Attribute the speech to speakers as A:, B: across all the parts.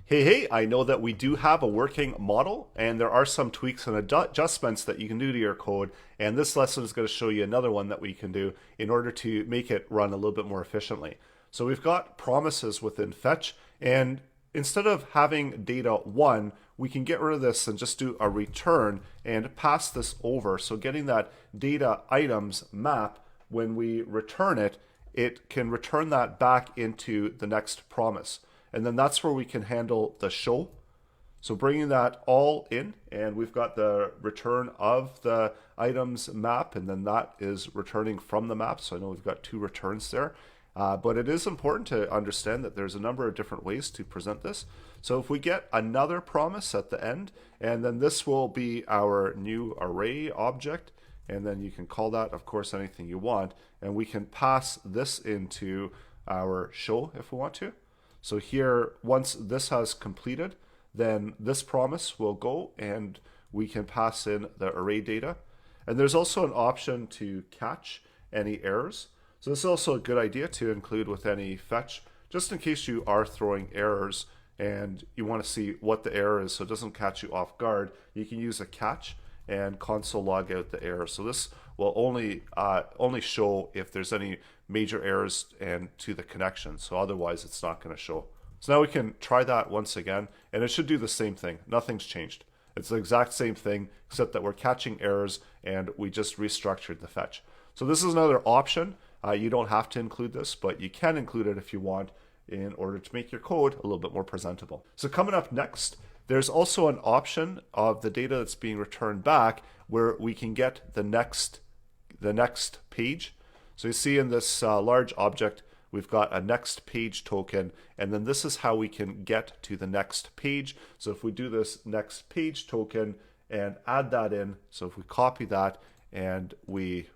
A: Hey, I know that we do have a working model and there are some tweaks and adjustments that you can do to your code. And this lesson is going to show you another one that we can do in order to make it run a little bit more efficiently. So we've got promises within fetch, and instead of having data 1, we can get rid of this and just do a return and pass this over. So getting that data items map, when we return it, it can return that back into the next promise. And then that's where we can handle the show. So bringing that all in, and we've got the return of the items map, and then that is returning from the map. So I know we've got two returns there. But it is important to understand that there's a number of different ways to present this. So if we get another promise at the end, and then this will be our new array object, and then you can call that, of course, anything you want, and we can pass this into our show if we want to. So here, once this has completed, then this promise will go and we can pass in the array data. And there's also an option to catch any errors. So this is also a good idea to include with any fetch, just in case you are throwing errors and you want to see what the error is so it doesn't catch you off guard. You can use a catch and console log out the error. So this will only show if there's any major errors and to the connection. So otherwise it's not going to show. So now we can try that once again, and it should do the same thing. Nothing's changed. It's the exact same thing, except that we're catching errors and we just restructured the fetch. So this is another option. You don't have to include this, but you can include it if you want in order to make your code a little bit more presentable. So coming up next, there's also an option of the data that's being returned back where we can get the next page. So you see in this large object, we've got a next page token, and then this is how we can get to the next page. So if we do this next page token and add that in, so if we copy that and we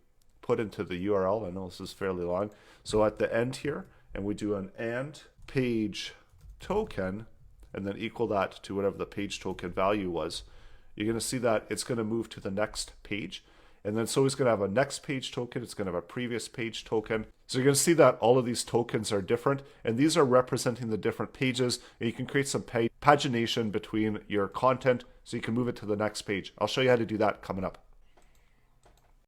A: put into the URL, I know this is fairly long, so at the end here, and we do an and page token, and then equal that to whatever the page token value was, you're going to see that it's going to move to the next page. And then so it's going to have a next page token, it's going to have a previous page token. So you're going to see that all of these tokens are different, and these are representing the different pages, and you can create some pagination between your content so you can move it to the next page. I'll show you how to do that coming up.